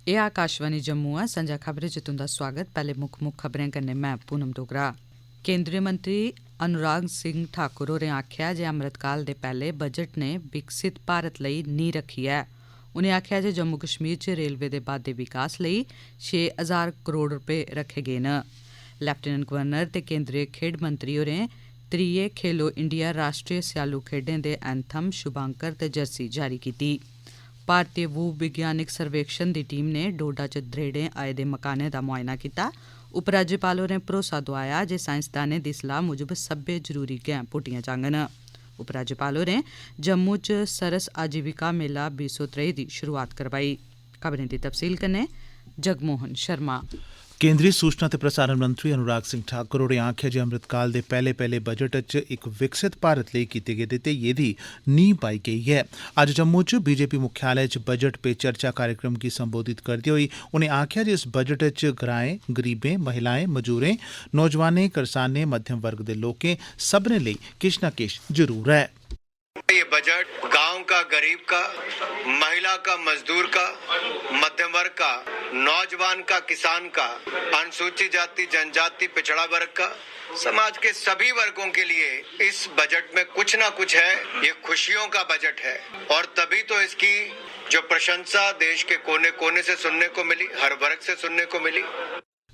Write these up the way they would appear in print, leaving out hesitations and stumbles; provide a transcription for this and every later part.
एह् आकाशवाणी जम्मू ऐ। संजा खबरें च तुंदा स्वागत। पैह्ले मुक्ख खबरें कन्नै मैं पूनम डोगरा। केंद्रीय मंत्री अनुराग सिंह ठाकुर होरें आखेआ जे अमृतकाल दे पैह्ले बजट ने विकसित भारत लेई नींह रक्खी ऐ। उनें आखेआ जे जम्मू कश्मीर च रेलवे दे बाद्दे विकास लेई 6,000 करोड़ रपे रक्खे गे न। लैफ्टिनेंट गवर्नर ते केंद्रीय खेड्ढ मंत्री होरें त्रिये खेलो इंडिया राश्ट्री स्यालू खेड्ढें दे एंथम शुभांकर ते जर्सी जारी कीती। भारतीय भू विज्ञानिक सर्वेक्षण दी टीम ने डोडा च दरेड़े आए दे मकानें दा मुआयना कीता। उपराज्यपाल होरें भरोसा दोआया जे साइंसदानें दी सलाह मुजब सब्बै जरूरी गैं पुट्टियां जाङन। उपराज्यपाल होरें जम्मू च सरस आजीविका मेला 2023 दी शुरुआत करवाई। खबरें दी तफसील कन्नै जगमोहन शर्मा। केंद्रीय सूचना ते प्रसारण मंत्री अनुराग सिंह ठाकुर होरें आखेआ जे अमृतकाल दे पैह्ले बजट च इक विकसित भारत लेई कीते गेदे ते एह्दी नींह पाई गेई ऐ। अज्ज जम्मू च बीजेपी मुख्यालय च बजट पे चर्चा कार्यक्रम गी संबोधित करदे होई उनें आखेआ जे इस बजट च ग्राएं, गरीबें, महिलाएं, मजूरें, नौजवानें, करसानें, मध्यम वर्ग दे लोकें सब्भनें लेई किश न किश जरूर है। ये बजट गांव का, गरीब का, महिला का, मजदूर का, मध्यम वर्ग का, नौजवान का, किसान का, अनुसूचित जाति जनजाति पिछड़ा वर्ग का, समाज के सभी वर्गों के लिए इस बजट में कुछ ना कुछ है। ये खुशियों का बजट है और तभी तो इसकी जो प्रशंसा देश के कोने कोने से सुनने को मिली, हर वर्ग से सुनने को मिली।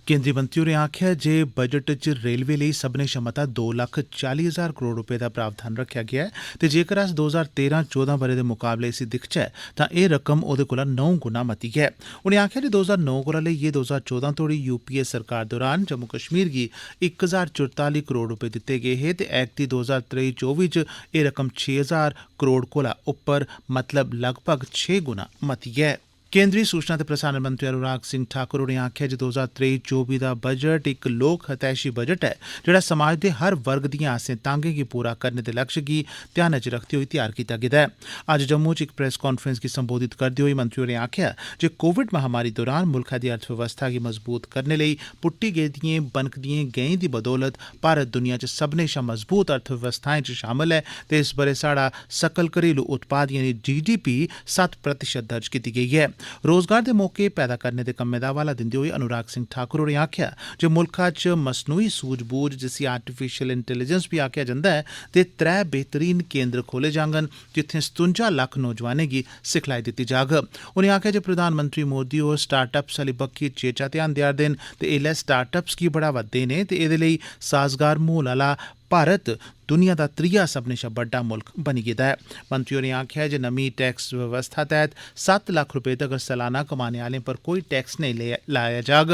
केंद्रीय मंत्री होरें आखेआ जे बजट च रेलवे लेई सभनें शा मता 2,40,000 करोड़ रपे दा प्रावधान रक्खेआ गेआ ऐ ते जेकर अस 2013-14 ब'रे दे मुकाबले इसी दिखचै तां एह् रकम ओह्दे कोला 9 गुना मती ऐ। उनें आखेआ जे 2009 कोला लेइयै 2014 तोड़ी यूपीए सरकार दौरान जम्मू कश्मीर गी 1,044 करोड़ रपे दित्ते गे हे ते ऐक्ती 2023-24 च एह् रकम 6,000 करोड़ कोला उप्पर मतलब लगभग 6 गुना मती ऐ। केंद्रीय सूचना ते प्रसारण मंत्री अनुराग सिंह ठाकुर होरें आखेआ जे 2023-24 दा बजट इक लोक हतैशी बजट ऐ जेह्ड़ा समाज दे हर वर्ग दिएं आसें तांगें गी पूरा करने दे लक्ष्य गी ध्यानै च रखदे होई तैयार कीता गेदा ऐ। अज्ज जम्मू च इक प्रेस कांफ्रेंस गी संबोधित करदे होई मंत्री होरें आखेआ जे कोविड महामारी दौरान मुल्खै दी अर्थव्यवस्था गी मजबूत करने लेई पुट्टी गेदिएं बनकदिएं गैंई दी बदौलत भारत दुनिया च सभनें शा मजबूत अर्थव्यवस्थाएं च शामल ऐ ते इस ब'रे साढ़ा सकल घरेलू उत्पाद यानी GDP 7% दर्ज कीती गेई ऐ। रोजगार दे मौके पैदा करने दे कम्मै दा हवाला दिंदे होई अनुराग सिंह ठाकुर होरें आखेआ जे मुल्खा च मसनूई सूझबूझ जिसी आर्टिफिशियल इंटैलीजेंस बी आखेआ जंदा ऐ ते 3 बेहतरीन केंद्र खोले जाङन जित्थें 57 लक्ख नौजवानें गी सिखलाई दित्ती जाग। उनें आखेआ जे प्रधानमंत्री मोदी होर स्टार्टअप्स आह्ली बक्खी चेचा ध्यान देआ'रदे न ते एल्लै स्टार्टअप्स गी बढ़ावा देने ते एह्दे लेई साजगार माहौल आह्ला भारत दुनिया दा त्रीया सभनें शा बड्डा मुल्ख बनी गेदा ऐ। मंत्री होरें आखेआ जे नमीं टैक्स व्यवस्था तैह्त 7 लक्ख रपे तगर सालाना कमाने आह्लें पर कोई टैक्स नेईं लाया जाग।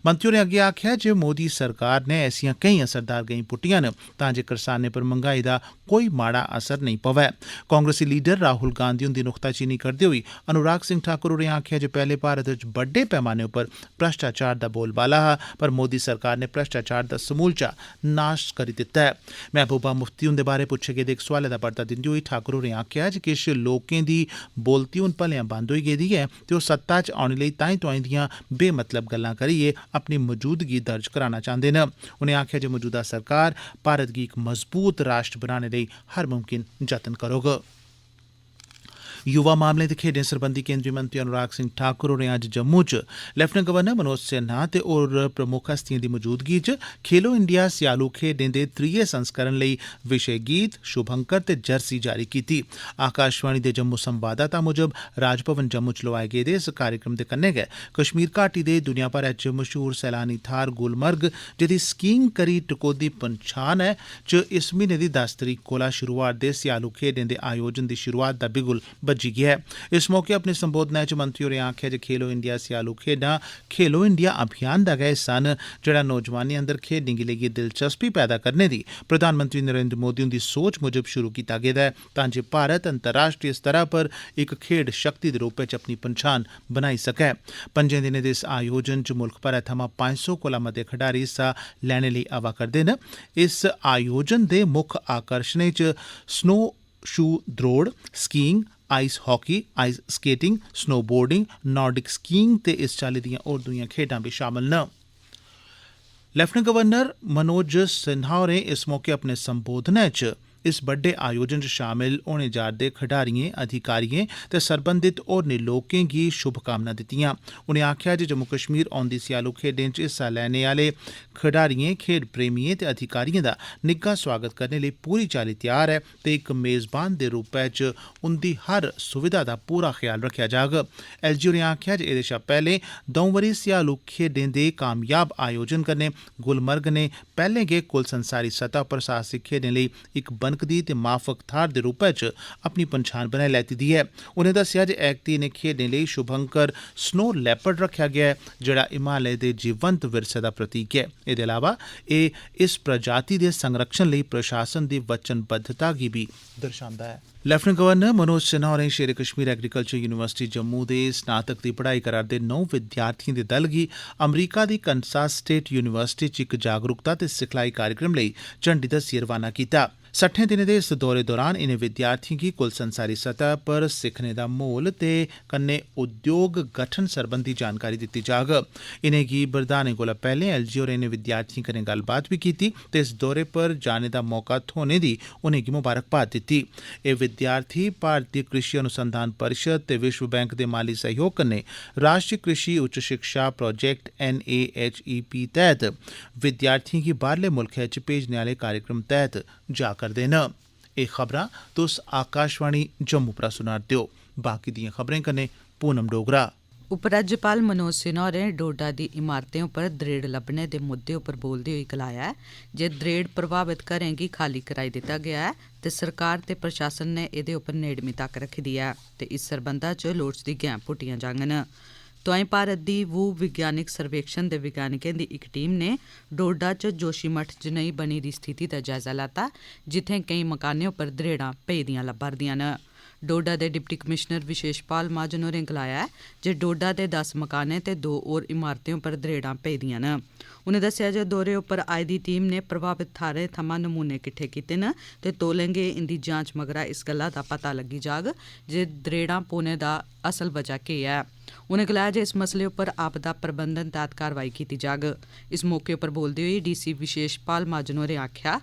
मंत्री होरें अग्गें आखेआ जे मोदी सरकार ने ऐसियां केईं असरदार गैंईं पुट्टियां न तां जे करसानें पर मंगाई दा कोई माड़ा असर नेईं पवै। कांग्रेसी लीडर राहुल गांधी हुंदी नुक्ताचीनी करदे होई अनुराग सिंह ठाकुर होरें आखेआ जे पैह्ले भारत च बड्डे पैमाने उप्पर भ्रष्टाचार दा बोलबाला हा पर मोदी सरकार ने भ्रष्टाचार दा समूलचा नाश करी दित्ता ऐ। महबूबा मुफ्ती हुंदे बारे पुच्छे गेदे इक सोआलै दा परता दिंदे होई ठाकुर होरें आखेआ जे किश लोकें दी बोलती हुन भलेआं बंद होई गेदी ऐ ते ओह् सत्ता च औने लेई ताईं तोआईं दियां बेमतलब गल्लां करियै अपनी मौजूदगी दर्ज कराना चांह्दे न। उनें आखेआ जे मौजूदा सरकार भारत गी इक मजबूत राष्ट्र बनाने लेई हर मुमकिन जतन करोग। युवा मामलें ते खेड्डें सरबंधी केंद्रीय मंत्री अनुराग सिंह ठाकुर होरें अज्ज जम्मू च लेफ्टिनेंट गवर्नर मनोज सिन्हा ते होर प्रमुख हस्तियें दी मौजूदगी च खेलो इंडिया स्यालू खेड्डें दे त्रीये संस्करण लेई विशे गीत, शुभंकर ते जर्सी जारी कीती। आकाशवाणी दे जम्मू संवाददाता मुजब राजभवन जम्मू च लोआए गेदे इस कार्यक्रम दे कन्नै गै कश्मीर घाटी दे दुनिया भरै च मशहूर सैलानी थाह्र गुलमर्ग जेह्दी स्कीइंग करी टकोह्दी पंछान ऐ च इस म्हीने दी 10 तरीक कोला शुरू होआ'रदे स्यालू खेड्डें दे आयोजन दी शुरुआत दा बिगुल बज्जी गेआ ऐ। इस मौके अपने संबोधनै च मंत्री होरें आखेआ जे खेलो इंडिया स्यालू खेड्डां खेलो इंडिया अभियान दा गै हिस्सा न जेह्ड़ा नौजवानें अंदर खेड्डें गी लेइयै दिलचस्पी पैदा करने दी प्रधानमंत्री नरेंद्र मोदी हुंदी सोच मुजब शुरू कीता गेदा ऐ तां जे भारत अंतर्राष्ट्रीय स्तरै पर इक खेड्ड शक्ति दे रूपै च अपनी पंछान बनाई सकै। 5 दिनें दे इस आयोजन च मुल्ख भरै थमां 500 कोला मते खडारी हिस्सा लैने लेई आवा करदे न। इस आयोजन दे मुक्ख आकर्शणें च स्नो शू द्रोड़, skiing, ice hockey, ice skating, snowboarding, Nordic skiing ते इस चाल्ली दियां होर दुइयां खेड्डां बी शामल न। लेफ्टिनेंट गवर्नर मनोज सिन्हा होरें इस मौके अपने संबोधनै च इस बड्डे आयोजन च शामिल होने जा'रदे खडारिएं, अधिकारिएं ते सरबंधित होरनें लोकें गी शुभकामनां दित्तियां। उनें आखेआ जे जम्मू कश्मीर औंदी स्यालू खेड्डें च हिस्सा लैने आह्ले खडारिएं, खेड्ड प्रेमिएं ते अधिकारिएं दा निग्घा स्वागत करने लेई पूरी चाल्ली तैयार ऐ ते इक मेज़बान दे रूपै च उंदी हर सुविधा दा पूरा ख्याल रक्खेआ जाग। एलजी होरें आखेआ जे एह्दे शा पैह्ले 2 बरी स्यालू खेड्डें दे कामयाब आयोजन कन्नै गुलमर्ग ने पैह्लें गै कुल संसारी सतह पर साहसिक खेड्डें लेई इक बनकदी ते माफक थाह्र दे रूपै च अपनी पन्छान बनाई लैती दी ऐ। उनें दस्सेआ जे ऐगती इनें खेड्डें लेई शुभंकर स्नो लैपर्ड रक्खेआ गेआ ऐ, जेह्ड़ा हिमालय दे जीवंत विरसे दा प्रतीक ऐ। एह्दे अलावा एह् इस प्रजाति दे संरक्षण लेई प्रशासन दी वचनबद्धता गी बी दर्शांदा ऐ। लेफ्टिनेंट गवर्नर मनोज सिन्हा होरें शेरे कश्मीर एग्रीकल्चर यूनिवर्सिटी जम्मू दे स्नातक दी पढ़ाई करा'रदे 9 विद्यार्थिएं दे दल गी अमरीका दी कनसास स्टेट यूनिवर्सिटी च इक जागरूकता ते सिखलाई कार्यक्रम लेई झंडी दस्सियै रवाना कीता। 60 दिनें दे इस दौरे दौरान इनें विद्यार्थिएं गी कुल संसारी सतह पर सिक्खने दा माहौल ते कन्नै उद्योग गठन सरबंधी जानकारी दित्ती जाग। इनेंगी बरदाने कोला पैह्ले एलजी होरें इनें विद्यार्थिएं कन्नै गल्लबात बी कीती ते इस दौरे पर जाने दा मौका थ्होने दी उनेंगी मुबारकबाद दित्ती। एह् विद्यार्थी भारतीय कृषि अनुसंधान परिषद ते विश्व बैंक दे माली सहयोग कन्नै राष्ट्रीय कृषि उच्च शिक्षा प्रोजेक्ट NAHEP तैह्त विद्यार्थिएं गी बाह्रले मुल्खै च भेजने आह्ले कार्यक्रम तैह्त जा करदे न। एह् खबरां तुस आकाशवाणी जम्मू परा सुना'रदे ओ। बाकी दियां खबरें कन्नै पूनम डोगरा। उपराज्यपाल मनोज सिन्हा होरें डोडा दी इमारतें उप्पर दरेड़ लब्भने दे मुद्दे उप्पर बोलदे होई गलाया ऐ जे दरेड़ प्रभावित घरें गी खाली कराई दित्ता गेआ ऐ ते सरकार ते प्रशासन ने एह्दे उप्पर नेड़मी तक्क रक्खी दी ऐ ते इस सरबंधा च लोड़चदी गैं पुट्टियां जाङन। तोआईं भारत दी भू विज्ञानिक सर्वेक्षण दे विज्ञानिकें दी इक टीम ने डोडा च जोशीमठ जनेही बनी दी स्थिति दा जायजा लैता, जित्थें केईं मकानें उप्पर दरेड़ां पेई दियां लब्भा'रदियां न। डोडा दे डिप्टी कमिशनर विशेषपाल महाजन होरें गलाया ऐ जे डोडा दे 10 मकानें ते 2 होर इमारतें उप्पर दरेड़ां पेई दियां न। उनें दस्सेआ जे दौरे उप्पर आई दी टीम ने प्रभावित थाह्रें थमां नमूने किट्ठे कीते न ते तौले गै इंदी जांच मगरा इस गल्ला दा पता लग्गी जाग जे दरेड़ां पौने दा असल वजह केह् ऐ। उनें गलाया जे इस मसले उप्पर आपदा प्रबंधन तैह्त कार्रवाई कीती जाग। इस मौके उप्पर बोलदे होई डीसी विशेषपाल महाजन होरें आखेआ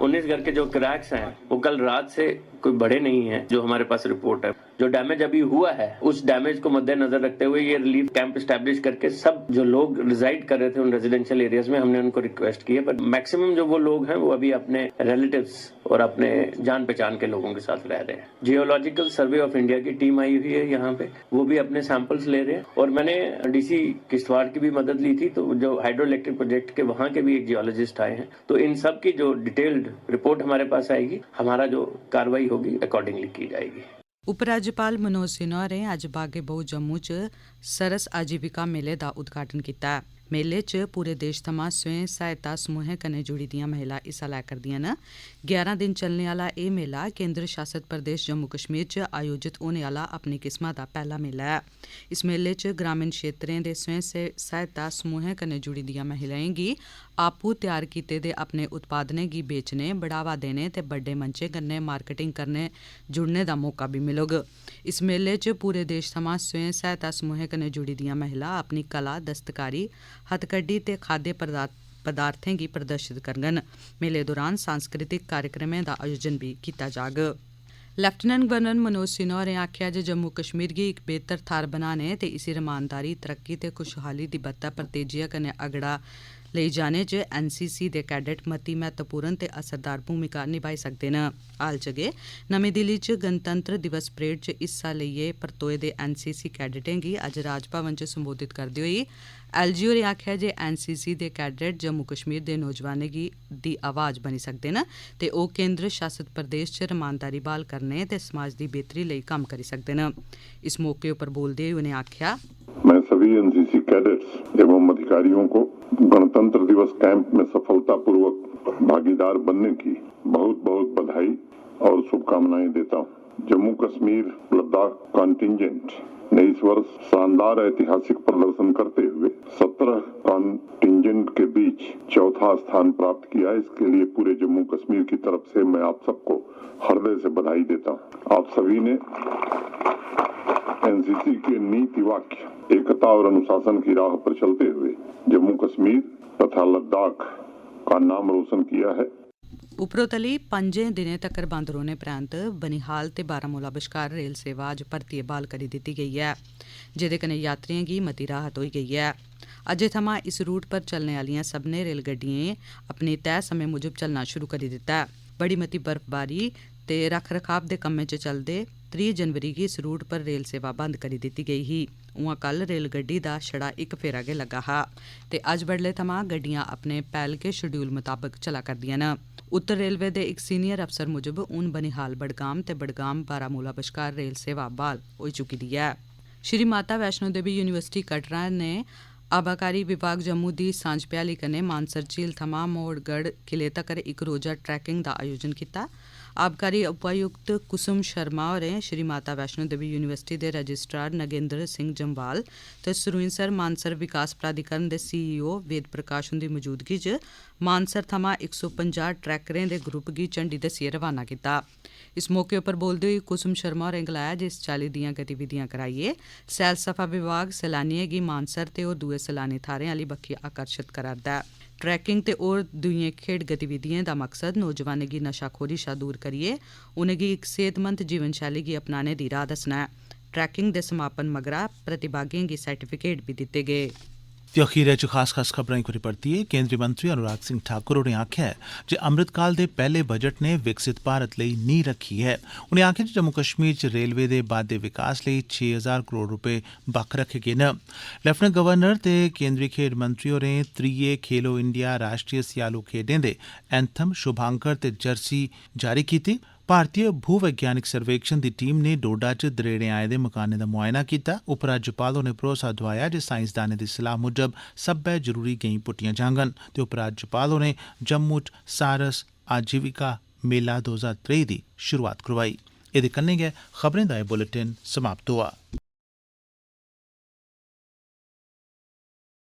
19 घर के जो क्रैक्स हैं वो कल रात से कोई बड़े नहीं हैं, जो हमारे पास रिपोर्ट है। जो डैमेज अभी हुआ है उस डैमेज को मद्देनजर रखते हुए ये रिलीफ कैंप एस्टैब्लिश करके सब जो लोग रिजाइड कर रहे थे उन रेजिडेंशियल एरियाज में हमने उनको रिक्वेस्ट की है, बट मैक्सिमम जो वो लोग हैं वो अभी अपने रिलेटिव्स और अपने जान पहचान के लोगों के साथ रह रहे हैं। जियोलॉजिकल सर्वे ऑफ इंडिया की टीम आई हुई है यहाँ पे, वो भी अपने सैंपल्स ले रहे हैं और मैंने डीसी किश्तवाड़ की भी मदद ली थी, तो जो हाइड्रो इलेक्ट्रिक प्रोजेक्ट के वहाँ के भी एक जियोलॉजिस्ट आए हैं, तो इन सब की जो डिटेल्ड रिपोर्ट हमारे पास आएगी, हमारा जो कार्रवाई होगी अकॉर्डिंगली की जाएगी। उपराज्यपाल मनोज सिन्हा होरें अज्ज बागे बहु जम्मू च सरस आजीविका मेले दा उद्घाटन कीता। मेले च पूरे देश थमां स्वयं सहायता समूहें कन्नै जुड़ी दियां महिलां हिस्सा लै करदियां न। 11 दिन चलने आह्ला एह् मेला केंद्र शासित प्रदेश जम्मू कश्मीर च आयोजित होने आह्ला अपनी किस्मा दा पैह्ला मेला ऐ। इस मेले च ग्रामीण क्षेत्रें दे स्वयं सहायता समूहें कन्नै जुड़ी दियां महिलाएं गी आपूं त्यार कीते दे अपने उत्पादनें गी बेचने, बढ़ावा देने ते बड्डे मंचें कन्नै मार्केटिंग करने जुड़ने दा मौका बी मिलग। इस मेले च पूरे देश थमां स्वयं सहायता समूहें कन्नै जुड़ी दियां महिलां अपनी कला, दस्तकारी, हथकड्डी ते खाद्य पदार्थें गी प्रदर्शित करङन। मेले दौरान सांस्कृतिक कार्यक्रमें दा आयोजन बी कीता जाग। लेफ्टिनेंट गवर्नर मनोज सिन्हा होरें आखेआ जे जम्मू कश्मीर गी इक बेहतर थाह्र बनाने ते इसी रमानदारी, तरक्की ते खुशहाली दी बत्ता पर तेजिया कन्नै अगड़ा लेई जाने च NCC दे कैडेट मती महत्वपूर्ण ते असरदार भूमिका निभाई सकदे न। हाल च गै नमीं दिल्ली च गणतंत्र दिवस परेड च हिस्सा लेइयै परतोए दे NCC कैडेटें गी अज्ज राजभवन च संबोधित करदे होई LG होरें आखेआ जे NCC दे कैडेट जम्मू कश्मीर दे नौजवानें दी आवाज़ बनी सकदे न ते ओह् केंद्र शासित प्रदेश च रमानदारी बहाल करने ते समाज दी बेहतरी लेई कम्म करी सकदे न। इस मौके उप्पर बोलदे होई उनें आखेआ, मैं सभी NCC कैडेट्स एवं अधिकारियों को गणतंत्र दिवस कैंप में सफलतापूर्वक भागीदार बनने की बहुत बहुत बधाई और शुभकामनाएं देता हूं। जम्मू कश्मीर लद्दाख कॉन्टिंजेंट ने इस वर्ष शानदार ऐतिहासिक प्रदर्शन करते हुए 17 कॉन्टिंजेंट के बीच चौथा स्थान प्राप्त किया। इसके लिए पूरे जम्मू कश्मीर की तरफ से मैं आप सबको हृदय से बधाई देता हूं। आप सभी ने NCC के नीति वाक्य एकता और अनुशासन की राह पर चलते हुए जम्मू कश्मीर तथा लद्दाख का नाम रोशन किया है। उपरोतली 5 दिनें तक्कर बंद रौह्ने परैंत बनिहाल ते बारामूला बश्कार रेल सेवा अज्ज परतियै ब्हाल करी दित्ती गेई ऐ, जेह्दे कन्नै यात्रियें गी मती राहत होई गेई ऐ। अज्जै थमां इस रूट पर चलने आह्लियां सभनें रेलगड्डियें अपने तय समें मुजब चलना शुरू करी दित्ता ऐ। बड़ी मती बर्फबारी ते रख रखाव दे कम्में च चलदे 3 जनवरी गी इस रूट पर रेल सेवा बंद करी दित्ती गेई ही। उआं कल रेलगड्डी दा छड़ा इक फेरा गै लग्गा हा ते अज्ज बडले थमां गड्डियां अपने पैह्लके शेड्यूल मताबक चला करदियां न। उत्तर रेलवे दे इक सीनियर अफसर मुजब हून बनिहाल बडगाम ते बडगाम बारामूला बश्कार रेल सेवा ब्हाल होई चुकी दी ऐ। श्री माता वैष्णो देवी यूनिवर्सिटी कटरा ने आबाकारी विभाग जम्मू दी सांझ भ्याली कन्नै मानसर झील थमां मोड़गढ़ किले तक्कर इक रोजा ट्रैकिंग दा आयोजन कीता। आबकारी उपायुक्त कुसुम शर्मा होरें श्री माता वैष्णो देवी यूनिवर्सिटी दे रजिस्ट्रार नगेंद्र सिंह जम्वाल ते सरूईंसर मानसर विकास प्राधिकरण दे CEO वेद प्रकाश हुंदी मौजूदगी च मानसर थमां 150 ट्रैकरें दे ग्रुप गी झंडी दस्सियै रवाना कीता। इस मौके उप्पर बोलदे होई कुसुम शर्मा होरें गलाया जे इस चाल्ली दियां गतिविधियां कराइयै सैलसफा विभाग सैलानियें गी मानसर ते होर दुए सैलानी थाह्रें आह्ली बक्खी आकर्षित करा'रदा ऐ। ट्रैकिंग ते होर दूइयें खेड गतिविधियें दा मकसद नौजवानें गी नशाखोरी शा दूर करियै उनेंगी इक सेहतमंद जीवन शैली गी अपनाने दी राह दस्सना ऐ। ट्रैकिंग दे समापन मगरा प्रतिभागियें गी सर्टिफिकेट बी दित्ते गे। ते अखीरै च खास खबरें गी परतियै केंद्री मंत्री अनुराग सिंह ठाकुर होरें आखेआ ऐ जे अमृतकाल दे पैह्ले बजट ने विकसित भारत लेई नींह रखी ऐ। उनें आखेआ जे जम्मू कश्मीर च रेलवे दे बाद्दे विकास लेई 6000 करोड़ रपे बक्ख रखे गे न। लेफ्टिनेंट गवर्नर ते केंद्री खेड मंत्री होरें 3 खेलो इंडिया राष्ट्रीय स्यालू खेड्डें दे एंथम शुभांकर ते जर्सी जारी कीती। भारतीय भू वैज्ञानिक सर्वेक्षण दी टीम ने डोडा च दरेड़े आए दे मकानें दा मुआयना कीता। उपराज्यपाल होरें भरोसा दोआया जे साइंसदानें दी सलाह मुजब सब्बै जरूरी गैंई पुट्टियां जाङन ते उपराज्यपाल होरें जम्मू च सारस आजीविका मेला 2023 दी शुरुआत करोआई। एह्दे कन्नै गै खबरें दा एह् बुलेटिन समाप्त होआ।